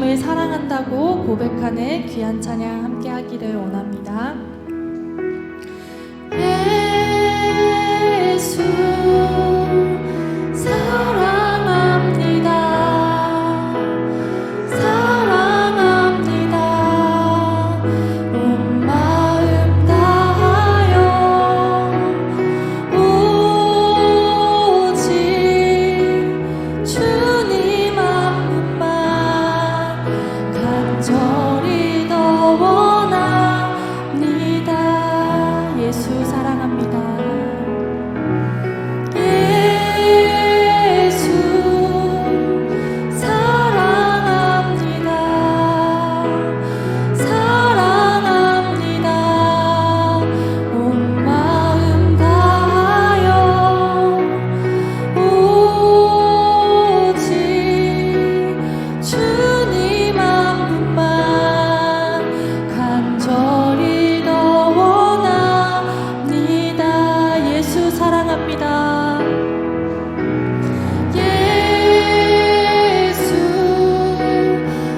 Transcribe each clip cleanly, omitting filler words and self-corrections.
주님을 사랑한다고 고백하는 귀한 찬양 함께 하기를 원합니다. 예수 사랑합니다. 사랑합니다. 온 마음 다하여 오직 주님 한 분만 간절히 더 원합니다. 예수 사랑합니다. 예수 사랑합니다. 사랑합니다. 온 마음 다하여 오직 주님 한 분만 간절히 더 원합니다. 예수 사랑합니다. 예수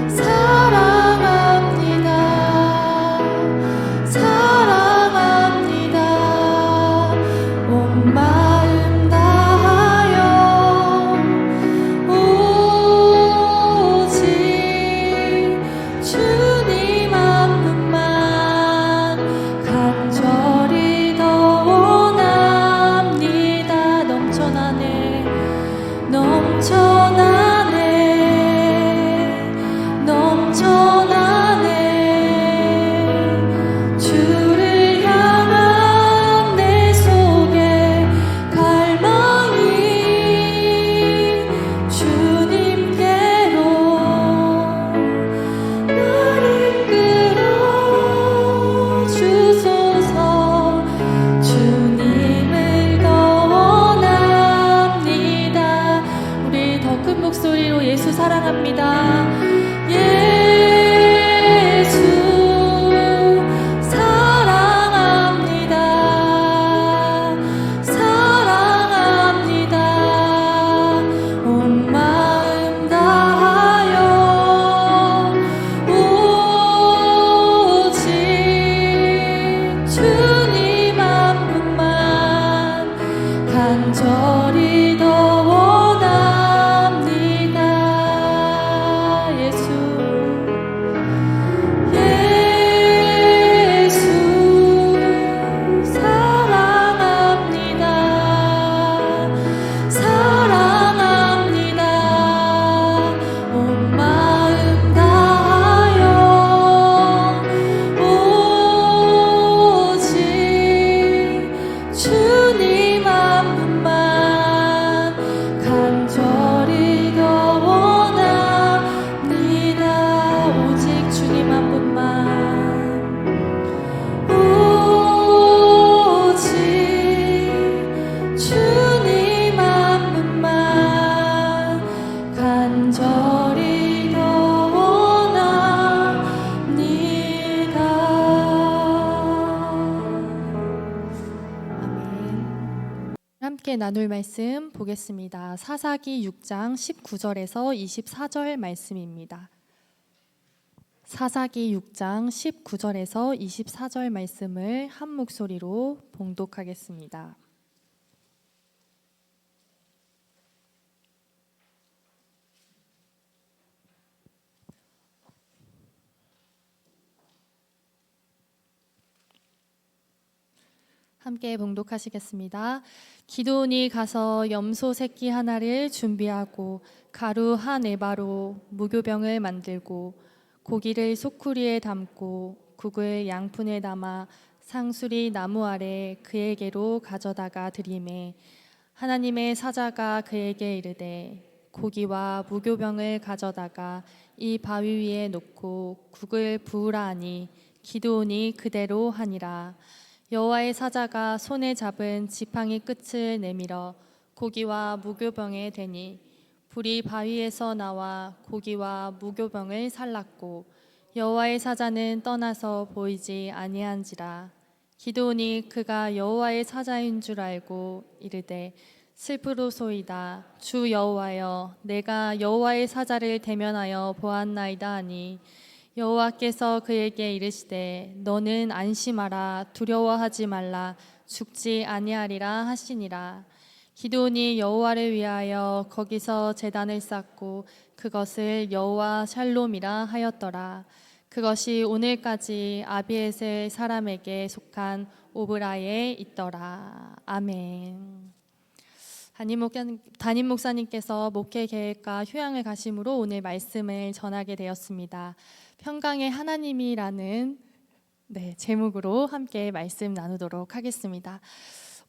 사랑합니다. 사랑합니다. 온 마음 다하여 오직 주님 한 분만 간절히 더 원합니다. 넘쳐나네 넘쳐나네 넘쳐나네 주를 향한 내 속에 갈망이 주님께로 날 이끌어 주소서. 주님을 더 원합니다. 우리 더 큰 목소리로 예수 사랑합니다. 예수 사랑합니다. 사랑합니다. 온 마음 다하여 오직 주님 한 분만 간절히 더 원합니다. 예수 예수 사랑합니다. 사랑합니다. 온 마음 다하여 오직 주님 한 분만 간절히 더 원합니다. 오직 주님 한 분만 오직 주님 한 분만 간절히 더 원합니다. 아멘. 함께 나눌 말씀 보겠습니다. 사사기 6장 19절에서 24절 말씀입니다. 사사기 6장 19절에서 24절 말씀을 한 목소리로 봉독하겠습니다. 함께 봉독하시겠습니다. 기드온이 가서 염소 새끼 하나를 준비하고 가루 한 에바로 무교병을 만들고 고기를 소쿠리에 담고 국을 양푼에 담아 상수리 나무 아래 그에게로 가져다가 드리매 하나님의 사자가 그에게 이르되 고기와 무교병을 가져다가 이 바위 위에 놓고 국을 부으라 하니 기드온이 그대로 하니라. 여호와의 사자가 손에 잡은 지팡이 끝을 내밀어 고기와 무교병에 대니 불이 바위에서 나와 고기와 무교병을 살랐고 여호와의 사자는 떠나서 보이지 아니한지라. 기드온이 그가 여호와의 사자인 줄 알고 이르되 슬프로소이다. 주 여호와여, 내가 여호와의 사자를 대면하여 보았나이다 하니 여호와께서 그에게 이르시되 너는 안심하라, 두려워하지 말라, 죽지 아니하리라 하시니라. 기드온이 여호와를 위하여 거기서 제단을 쌓고 그것을 여호와 샬롬이라 하였더라. 그것이 오늘까지 아비에셀 사람에게 속한 오브라에 있더라. 아멘. 담임 목사님께서 목회 계획과 휴양을 가심으로 오늘 말씀을 전하게 되었습니다. 평강의 하나님이라는 제목으로 함께 말씀 나누도록 하겠습니다.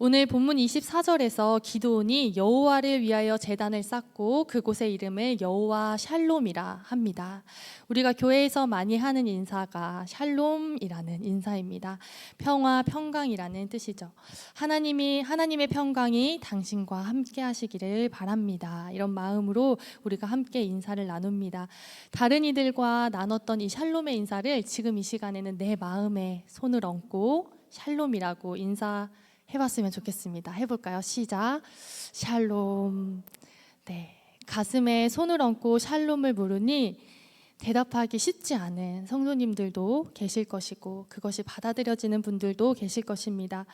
오늘 본문 24절에서 기드온이 여호와를 위하여 제단을 쌓고 그곳의 이름을 여호와 샬롬이라 합니다. 우리가 교회에서 많이 하는 인사가 샬롬이라는 인사입니다. 평화, 평강이라는 뜻이죠. 하나님의 평강이 당신과 함께 하시기를 바랍니다. 이런 마음으로 우리가 함께 인사를 나눕니다. 다른 이들과 나눴던 이 샬롬의 인사를 지금 이 시간에는 내 마음에 손을 얹고 샬롬이라고 해봤으면 좋겠습니다. 해볼까요? 시작. 샬롬. 가슴에 손을 얹고 샬롬을 부르니 대답하기 쉽지 않은 성도님들도 계실 것이고 그것이 받아들여지는 분들도 계실 것입니다.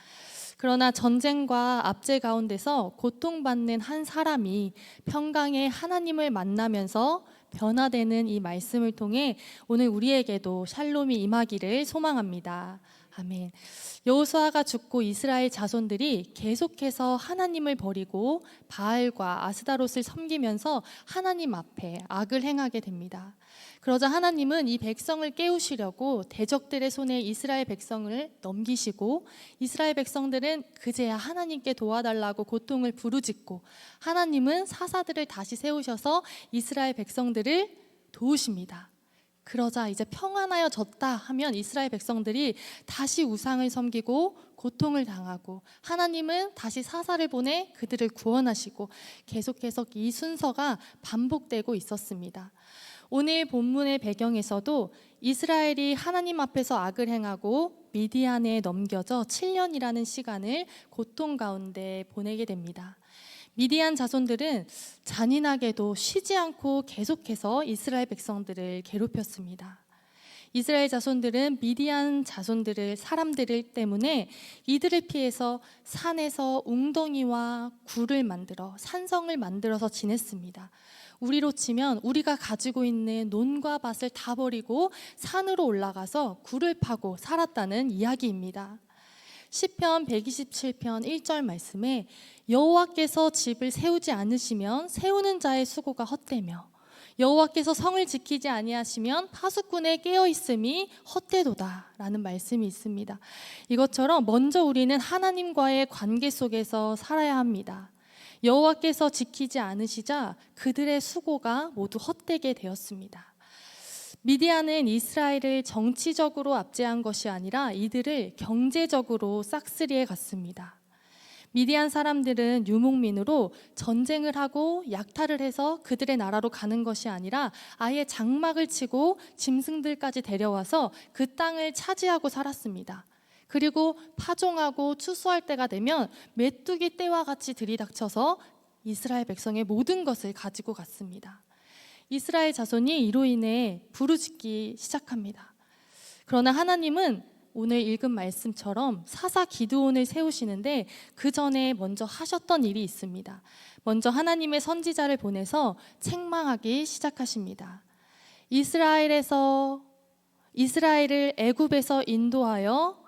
그러나 전쟁과 압제 가운데서 고통받는 한 사람이 평강의 하나님을 만나면서 변화되는 이 말씀을 통해 오늘 우리에게도 샬롬이 임하기를 소망합니다. 아멘. 여호수아가 죽고 이스라엘 자손들이 계속해서 하나님을 버리고 바알과 아스다롯을 섬기면서 하나님 앞에 악을 행하게 됩니다. 그러자 하나님은 이 백성을 깨우시려고 대적들의 손에 이스라엘 백성을 넘기시고 이스라엘 백성들은 그제야 하나님께 도와달라고 고통을 부르짖고 하나님은 사사들을 다시 세우셔서 이스라엘 백성들을 도우십니다. 그러자 이제 평안하여졌다 하면 이스라엘 백성들이 다시 우상을 섬기고 고통을 당하고 하나님은 다시 사사를 보내 그들을 구원하시고 계속해서 이 순서가 반복되고 있었습니다. 오늘 본문의 배경에서도 이스라엘이 하나님 앞에서 악을 행하고 미디안에 넘겨져 7년이라는 시간을 고통 가운데 보내게 됩니다. 미디안 자손들은 잔인하게도 쉬지 않고 계속해서 이스라엘 백성들을 괴롭혔습니다. 이스라엘 자손들은 미디안 사람들 때문에 이들을 피해서 산에서 웅덩이와 굴을 만들어 산성을 만들어서 지냈습니다. 우리로 치면 우리가 가지고 있는 논과 밭을 다 버리고 산으로 올라가서 굴을 파고 살았다는 이야기입니다. 시편 127편 1절 말씀에 여호와께서 집을 세우지 않으시면 세우는 자의 수고가 헛되며 여호와께서 성을 지키지 아니하시면 파수꾼의 깨어있음이 헛되도다 라는 말씀이 있습니다. 이것처럼 먼저 우리는 하나님과의 관계 속에서 살아야 합니다. 여호와께서 지키지 않으시자 그들의 수고가 모두 헛되게 되었습니다. 미디안은 이스라엘을 정치적으로 압제한 것이 아니라 이들을 경제적으로 싹쓸이해 갔습니다. 미디안 사람들은 유목민으로 전쟁을 하고 약탈을 해서 그들의 나라로 가는 것이 아니라 아예 장막을 치고 짐승들까지 데려와서 그 땅을 차지하고 살았습니다. 그리고 파종하고 추수할 때가 되면 메뚜기 떼와 같이 들이닥쳐서 이스라엘 백성의 모든 것을 가지고 갔습니다. 이스라엘 자손이 이로 인해 부르짖기 시작합니다. 그러나 하나님은 오늘 읽은 말씀처럼 사사 기드온을 세우시는데 그 전에 먼저 하셨던 일이 있습니다. 먼저 하나님의 선지자를 보내서 책망하기 시작하십니다. 이스라엘을 애굽에서 인도하여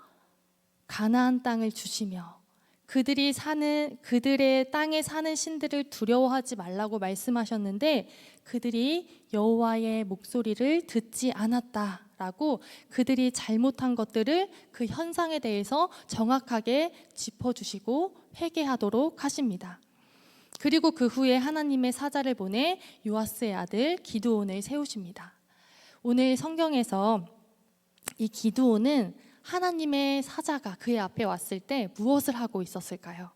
가나안 땅을 주시며 그들의 땅에 사는 신들을 두려워하지 말라고 말씀하셨는데 그들이 여호와의 목소리를 듣지 않았다라고 그들이 잘못한 것들을 그 현상에 대해서 정확하게 짚어주시고 회개하도록 하십니다. 그리고 그 후에 하나님의 사자를 보내 요아스의 아들 기드온을 세우십니다. 오늘 성경에서 이 기드온은 하나님의 사자가 그의 앞에 왔을 때 무엇을 하고 있었을까요?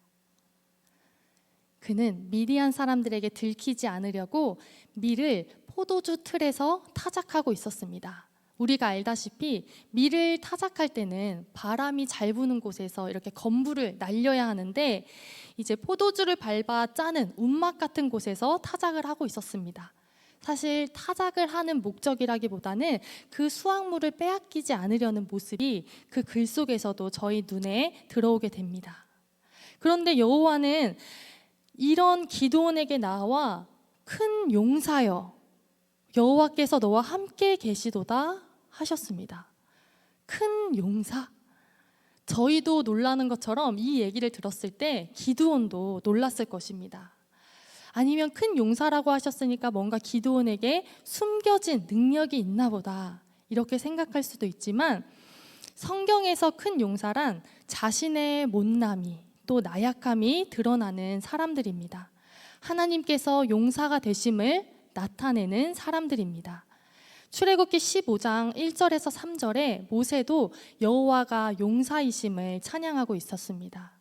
그는 미디안 사람들에게 들키지 않으려고 밀을 포도주 틀에서 타작하고 있었습니다. 우리가 알다시피 밀을 타작할 때는 바람이 잘 부는 곳에서 이렇게 건부를 날려야 하는데 이제 포도주를 밟아 짜는 움막 같은 곳에서 타작을 하고 있었습니다. 사실 타작을 하는 목적이라기보다는 그 수확물을 빼앗기지 않으려는 모습이 그 글 속에서도 저희 눈에 들어오게 됩니다. 그런데 여호와는 이런 기드온에게 나와 큰 용사여 여호와께서 너와 함께 계시도다 하셨습니다. 큰 용사? 저희도 놀라는 것처럼 이 얘기를 들었을 때 기드온도 놀랐을 것입니다. 아니면 큰 용사라고 하셨으니까 뭔가 기드온에게 숨겨진 능력이 있나 보다 이렇게 생각할 수도 있지만 성경에서 큰 용사란 자신의 못남이 또 나약함이 드러나는 사람들입니다. 하나님께서 용사가 되심을 나타내는 사람들입니다. 출애굽기 15장 1절에서 3절에 모세도 여호와가 용사이심을 찬양하고 있었습니다.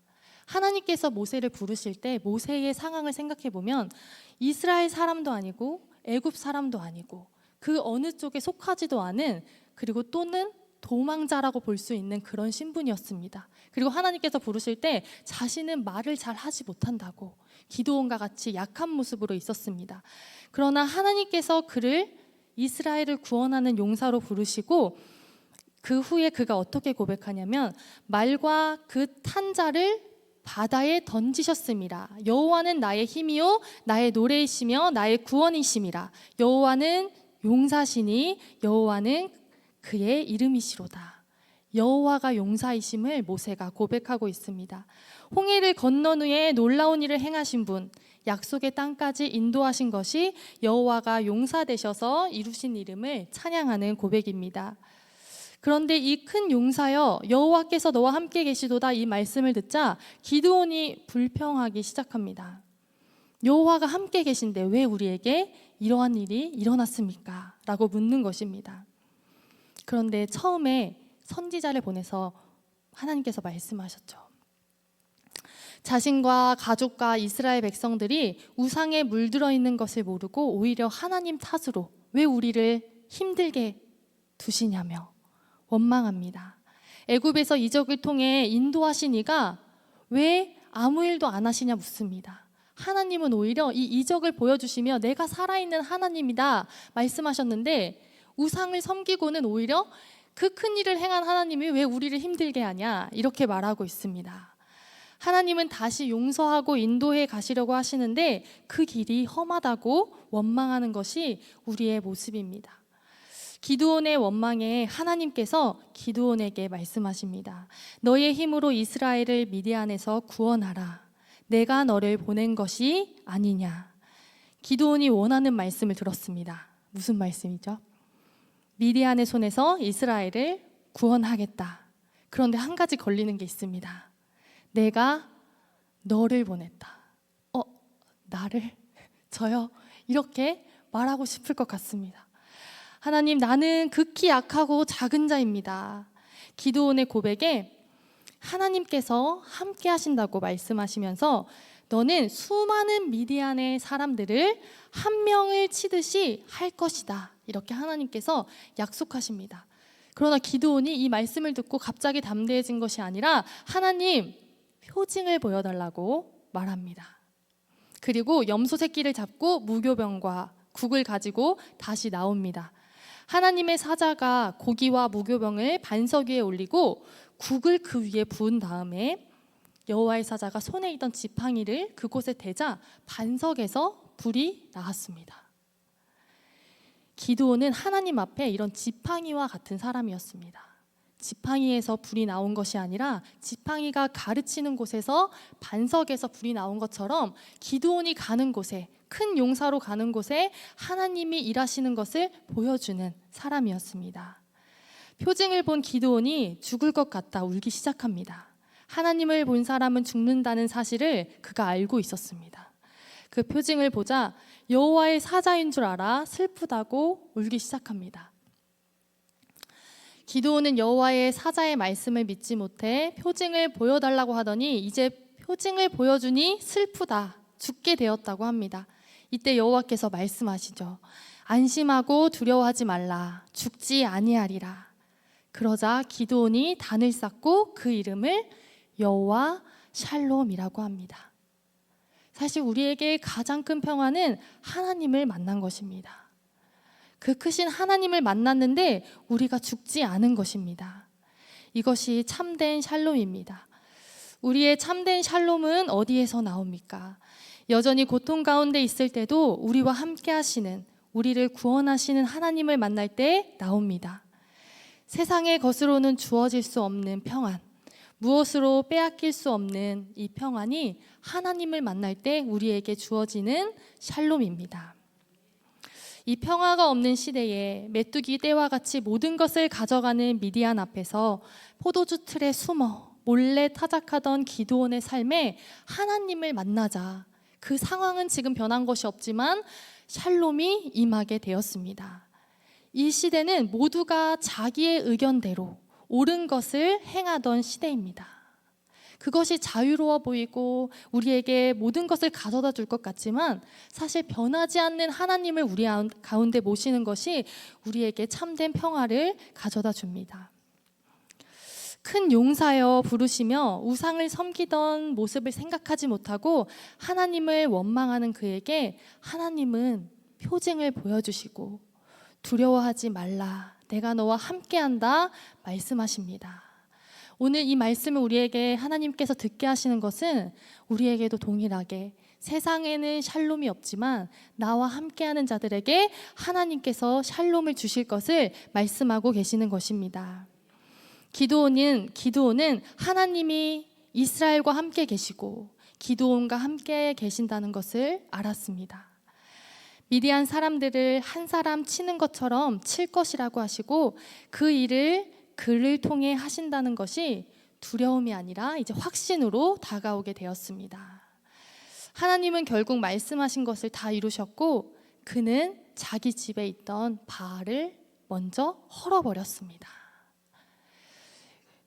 하나님께서 모세를 부르실 때 모세의 상황을 생각해 보면 이스라엘 사람도 아니고 애굽 사람도 아니고 그 어느 쪽에 속하지도 않은 그리고 또는 도망자라고 볼 수 있는 그런 신분이었습니다. 그리고 하나님께서 부르실 때 자신은 말을 잘 하지 못한다고 기드온과 같이 약한 모습으로 있었습니다. 그러나 하나님께서 그를 이스라엘을 구원하는 용사로 부르시고 그 후에 그가 어떻게 고백하냐면 말과 그 탄 자를 바다에 던지셨습니다. 여호와는 나의 힘이요 나의 노래이시며 나의 구원이심이라. 여호와는 용사시니 여호와는 그의 이름이시로다. 여호와가 용사이심을 모세가 고백하고 있습니다. 홍해를 건넌 후에 놀라운 일을 행하신 분, 약속의 땅까지 인도하신 것이 여호와가 용사 되셔서 이루신 이름을 찬양하는 고백입니다. 그런데 이 큰 용사여 여호와께서 너와 함께 계시도다 이 말씀을 듣자 기드온이 불평하기 시작합니다. 여호와가 함께 계신데 왜 우리에게 이러한 일이 일어났습니까? 라고 묻는 것입니다. 그런데 처음에 선지자를 보내서 하나님께서 말씀하셨죠. 자신과 가족과 이스라엘 백성들이 우상에 물들어 있는 것을 모르고 오히려 하나님 탓으로 왜 우리를 힘들게 두시냐며 원망합니다. 애굽에서 이적을 통해 인도하신 이가 왜 아무 일도 안 하시냐 묻습니다. 하나님은 오히려 이 이적을 보여주시며 내가 살아있는 하나님이다 말씀하셨는데 우상을 섬기고는 오히려 그 큰 일을 행한 하나님이 왜 우리를 힘들게 하냐 이렇게 말하고 있습니다. 하나님은 다시 용서하고 인도해 가시려고 하시는데 그 길이 험하다고 원망하는 것이 우리의 모습입니다. 기드온의 원망에 하나님께서 기드온에게 말씀하십니다. 너의 힘으로 이스라엘을 미디안에서 구원하라. 내가 너를 보낸 것이 아니냐. 기드온이 원하는 말씀을 들었습니다. 무슨 말씀이죠? 미디안의 손에서 이스라엘을 구원하겠다. 그런데 한 가지 걸리는 게 있습니다. 내가 너를 보냈다. 나를? 저요? 이렇게 말하고 싶을 것 같습니다. 하나님, 나는 극히 약하고 작은 자입니다. 기드온의 고백에 하나님께서 함께 하신다고 말씀하시면서 너는 수많은 미디안의 사람들을 한 명을 치듯이 할 것이다. 이렇게 하나님께서 약속하십니다. 그러나 기드온이 이 말씀을 듣고 갑자기 담대해진 것이 아니라 하나님, 표징을 보여달라고 말합니다. 그리고 염소 새끼를 잡고 무교병과 국을 가지고 다시 나옵니다. 하나님의 사자가 고기와 무교병을 반석 위에 올리고 국을 그 위에 부은 다음에 여호와의 사자가 손에 있던 지팡이를 그곳에 대자 반석에서 불이 나왔습니다. 기드온은 하나님 앞에 이런 지팡이와 같은 사람이었습니다. 지팡이에서 불이 나온 것이 아니라 지팡이가 가르치는 곳에서 반석에서 불이 나온 것처럼 기드온이 가는 곳에 큰 용사로 가는 곳에 하나님이 일하시는 것을 보여주는 사람이었습니다. 표징을 본 기드온이 죽을 것 같다 울기 시작합니다. 하나님을 본 사람은 죽는다는 사실을 그가 알고 있었습니다. 그 표징을 보자 여호와의 사자인 줄 알아 슬프다고 울기 시작합니다. 기드온은 여호와의 사자의 말씀을 믿지 못해 표징을 보여달라고 하더니 이제 표징을 보여주니 슬프다, 죽게 되었다고 합니다. 이때 여호와께서 말씀하시죠. 안심하고 두려워하지 말라. 죽지 아니하리라. 그러자 기드온이 단을 쌓고 그 이름을 여호와 샬롬이라고 합니다. 사실 우리에게 가장 큰 평화는 하나님을 만난 것입니다. 그 크신 하나님을 만났는데 우리가 죽지 않은 것입니다. 이것이 참된 샬롬입니다. 우리의 참된 샬롬은 어디에서 나옵니까? 여전히 고통 가운데 있을 때도 우리와 함께 하시는, 우리를 구원하시는 하나님을 만날 때 나옵니다. 세상의 것으로는 주어질 수 없는 평안, 무엇으로 빼앗길 수 없는 이 평안이 하나님을 만날 때 우리에게 주어지는 샬롬입니다. 이 평화가 없는 시대에 메뚜기 떼와 같이 모든 것을 가져가는 미디안 앞에서 포도주 틀에 숨어 몰래 타작하던 기드온의 삶에 하나님을 만나자 그 상황은 지금 변한 것이 없지만 샬롬이 임하게 되었습니다. 이 시대는 모두가 자기의 의견대로 옳은 것을 행하던 시대입니다. 그것이 자유로워 보이고 우리에게 모든 것을 가져다 줄 것 같지만 사실 변하지 않는 하나님을 우리 가운데 모시는 것이 우리에게 참된 평화를 가져다 줍니다. 큰 용사여 부르시며 우상을 섬기던 모습을 생각하지 못하고 하나님을 원망하는 그에게 하나님은 표징을 보여주시고 두려워하지 말라, 내가 너와 함께한다 말씀하십니다. 오늘 이 말씀을 우리에게 하나님께서 듣게 하시는 것은 우리에게도 동일하게 세상에는 샬롬이 없지만 나와 함께하는 자들에게 하나님께서 샬롬을 주실 것을 말씀하고 계시는 것입니다. 기드온은 하나님이 이스라엘과 함께 계시고 기드온과 함께 계신다는 것을 알았습니다. 미디안 사람들을 한 사람 치는 것처럼 칠 것이라고 하시고 그 일을 그를 통해 하신다는 것이 두려움이 아니라 이제 확신으로 다가오게 되었습니다. 하나님은 결국 말씀하신 것을 다 이루셨고 그는 자기 집에 있던 바알을 먼저 헐어버렸습니다.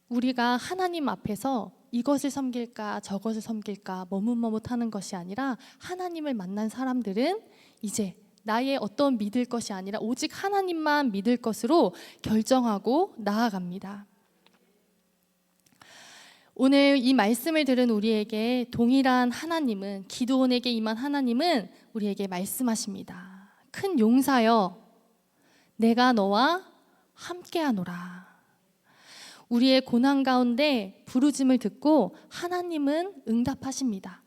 우리가 하나님 앞에서 이것을 섬길까 저것을 섬길까 머뭇머뭇하는 것이 아니라 하나님을 만난 사람들은 이제 나의 어떤 믿을 것이 아니라 오직 하나님만 믿을 것으로 결정하고 나아갑니다. 오늘 이 말씀을 들은 우리에게 동일한 하나님은, 기드온에게 임한 하나님은 우리에게 말씀하십니다. 큰 용사여, 내가 너와 함께하노라. 우리의 고난 가운데 부르짐을 듣고 하나님은 응답하십니다.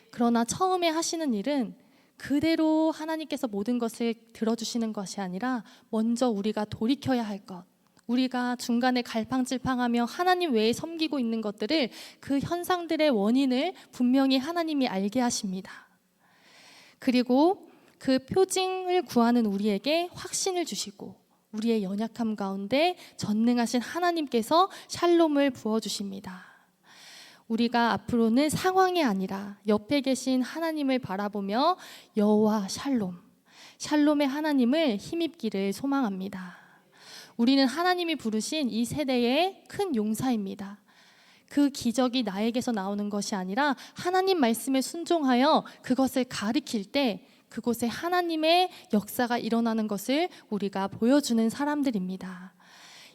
그러나 처음에 하시는 일은 그대로 하나님께서 모든 것을 들어주시는 것이 아니라 먼저 우리가 돌이켜야 할 것, 우리가 중간에 갈팡질팡하며 하나님 외에 섬기고 있는 것들을, 그 현상들의 원인을 분명히 하나님이 알게 하십니다. 그리고 그 표징을 구하는 우리에게 확신을 주시고 우리의 연약함 가운데 전능하신 하나님께서 샬롬을 부어주십니다. 우리가 앞으로는 상황이 아니라 옆에 계신 하나님을 바라보며 여호와 샬롬의 하나님을 힘입기를 소망합니다. 우리는 하나님이 부르신 이 세대의 큰 용사입니다. 그 기적이 나에게서 나오는 것이 아니라 하나님 말씀에 순종하여 그것을 가리킬 때 그곳에 하나님의 역사가 일어나는 것을 우리가 보여주는 사람들입니다.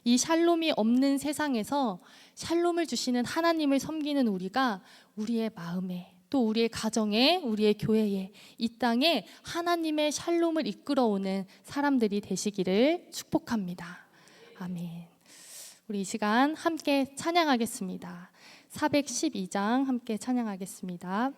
이 샬롬이 없는 세상에서 샬롬을 주시는 하나님을 섬기는 우리가 우리의 마음에, 또 우리의 가정에, 우리의 교회에, 이 땅에 하나님의 샬롬을 이끌어오는 사람들이 되시기를 축복합니다. 아멘. 우리 이 시간 함께 찬양하겠습니다. 412장 함께 찬양하겠습니다.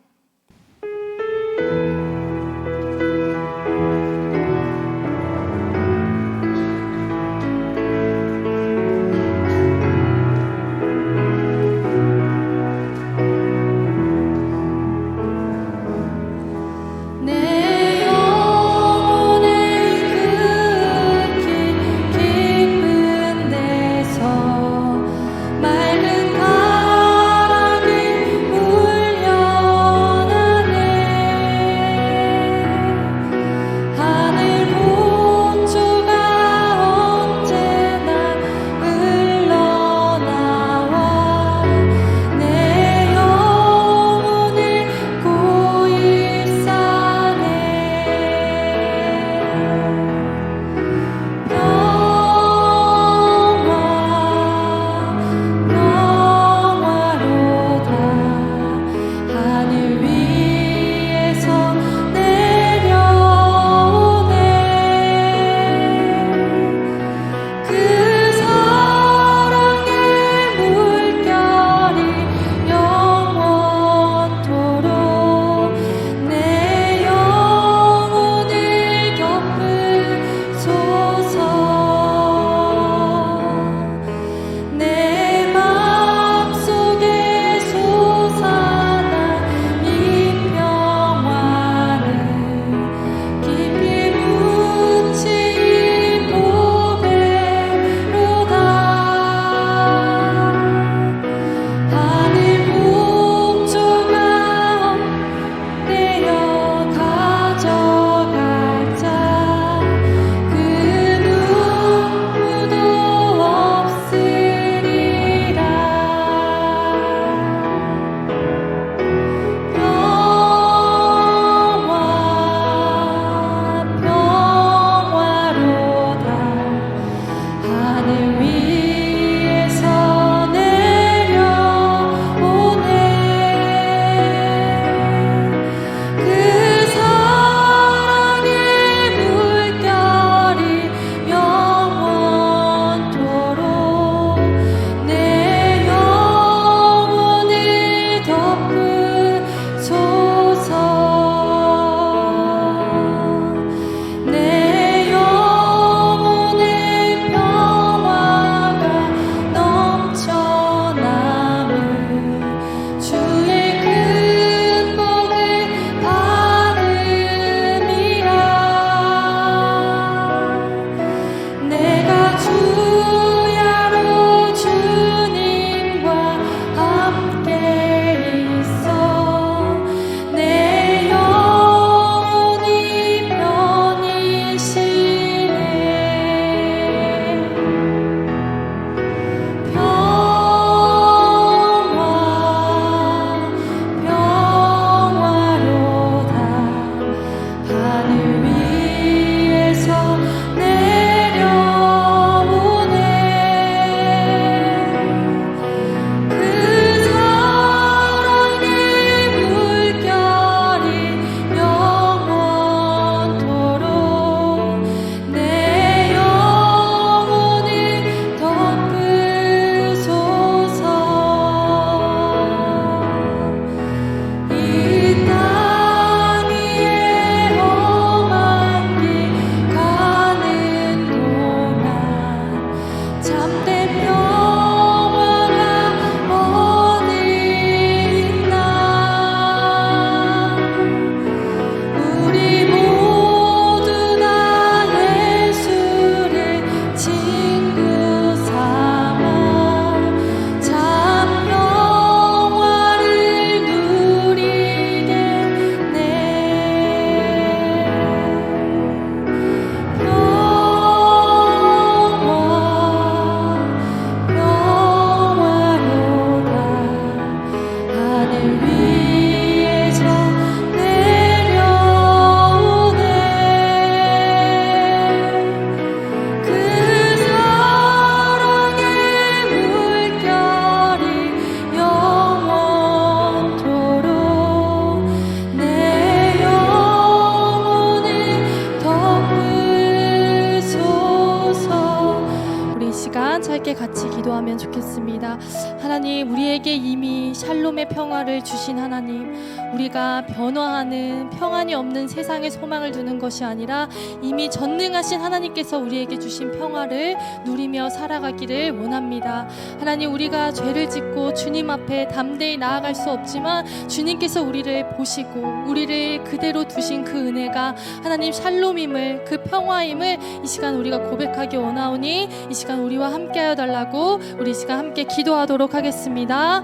하나님, 우리에게 이미 샬롬의 평화를 주신 하나님, 우리가 변화하는 평안이 없는 세상에 소망을 두는 것이 아니라 이미 전능하신 하나님께서 우리에게 주신 평화를 누리며 살아가기를 원합니다. 하나님, 우리가 죄를 짓고 주님 앞에 담대히 나아갈 수 없지만 주님께서 우리를 보시고 우리를 그대로 두신 그 은혜가 하나님 샬롬임을, 그 평화임을 이 시간 우리가 고백하기 원하오니 이 시간 우리와 함께하여 달라고 우리 이 시간 함께 기도하도록 하겠습니다.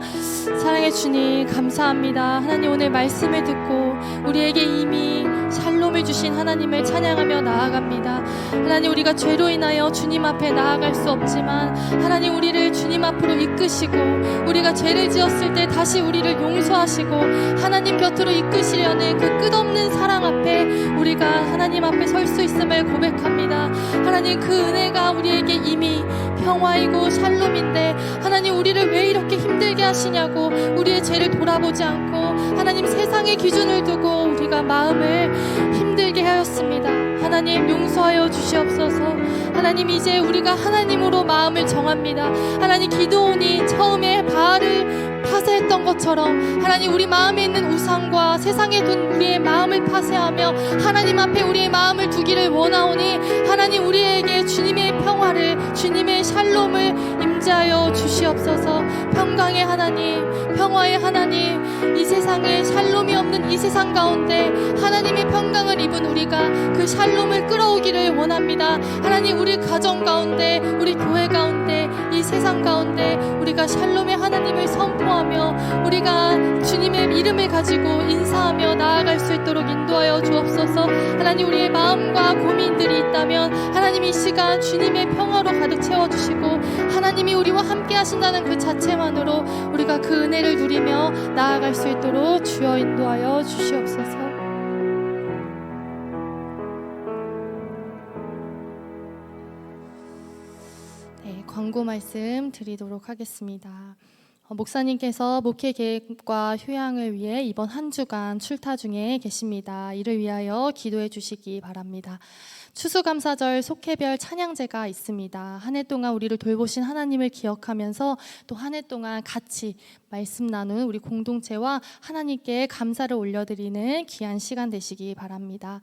사랑의 주님, 감사합니다. 하나님, 오늘 말씀을 듣고 우리에게 이미 샬롬을 주신 하나님을 찬양하며 나아갑니다. 하나님, 우리가 죄로 인하여 주님 앞에 나아갈 수 없지만 하나님, 우리를 주님 앞으로 이끄시고 우리가 죄를 지었을 때 다시 우리를 용서하시고 하나님 곁으로 이끄시려는 그 끝없는 사랑 앞에 우리가 하나님 앞에 설 수 있음을 고백합니다. 하나님, 그 은혜가 우리에게 이미 평화이고 샬롬인데 하나님, 우리를 왜 이렇게 힘들게 하시냐고 우리의 죄를 돌아보지 않고 하나님 세상의 기준을 두고 우리가 마음을 힘들게 하였습니다. 하나님, 용서하여 주시옵소서. 하나님, 이제 우리가 하나님으로 마음을 정합니다. 하나님, 기드온이 처음에 바알을 파쇄했던 것처럼 하나님, 우리 마음에 있는 우상과 세상에 둔 우리의 마음을 파쇄하며 하나님 앞에 우리의 마음을 두기를 원하오니 하나님, 우리에게 주님의 평화를, 주님의 샬롬을 임재하여 주시옵소서. 평강의 하나님, 평화의 하나님, 이 세상에 샬롬이 없는 이 세상 가운데 하나님의 평강을 입은 우리가 그 샬롬을 끌어오기를 원합니다. 하나님, 우리 가정 가운데, 우리 교회 가운데, 이 세상 가운데 우리가 샬롬의 하나님을 선포하며 우리가 주님의 이름을 가지고 인사하며 나아갈 수 있도록 인도하여 주옵소서. 하나님, 우리의 마음과 고민들이 있다면 하나님, 이 시간 주님의 평화로 가득 채워주시고 하나님이 우리와 함께 하신다는 그 자체만으로 우리가 그 은혜를 누리며 나아갈 수 있도록 주여 인도하여 주시옵소서. 광고 말씀 드리도록 하겠습니다. 목사님께서 목회 계획과 휴양을 위해 이번 한 주간 출타 중에 계십니다. 이를 위하여 기도해 주시기 바랍니다. 추수감사절 속회별 찬양제가 있습니다. 한 해 동안 우리를 돌보신 하나님을 기억하면서 또 한 해 동안 같이 말씀 나눈 우리 공동체와 하나님께 감사를 올려드리는 귀한 시간 되시기 바랍니다.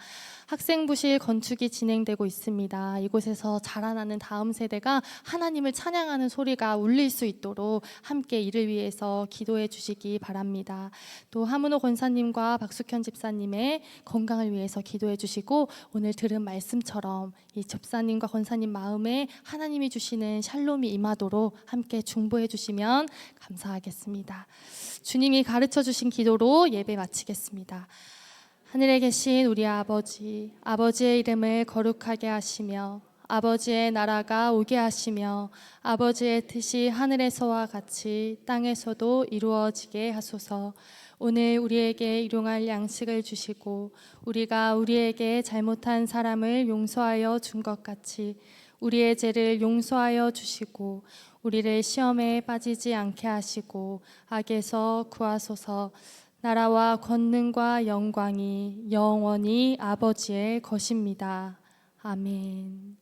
학생부실 건축이 진행되고 있습니다. 이곳에서 자라나는 다음 세대가 하나님을 찬양하는 소리가 울릴 수 있도록 함께 이를 위해서 기도해 주시기 바랍니다. 또 하문호 권사님과 박숙현 집사님의 건강을 위해서 기도해 주시고 오늘 들은 말씀처럼 이 집사님과 권사님 마음에 하나님이 주시는 샬롬이 임하도록 함께 중보해 주시면 감사하겠습니다. 주님이 가르쳐 주신 기도로 예배 마치겠습니다. 하늘에 계신 우리 아버지, 아버지의 이름을 거룩하게 하시며 아버지의 나라가 오게 하시며 아버지의 뜻이 하늘에서와 같이 땅에서도 이루어지게 하소서. 오늘 우리에게 일용할 양식을 주시고 우리가 우리에게 잘못한 사람을 용서하여 준 것 같이 우리의 죄를 용서하여 주시고 우리를 시험에 빠지지 않게 하시고 악에서 구하소서. 나라와 권능과 영광이 영원히 아버지의 것입니다. 아멘.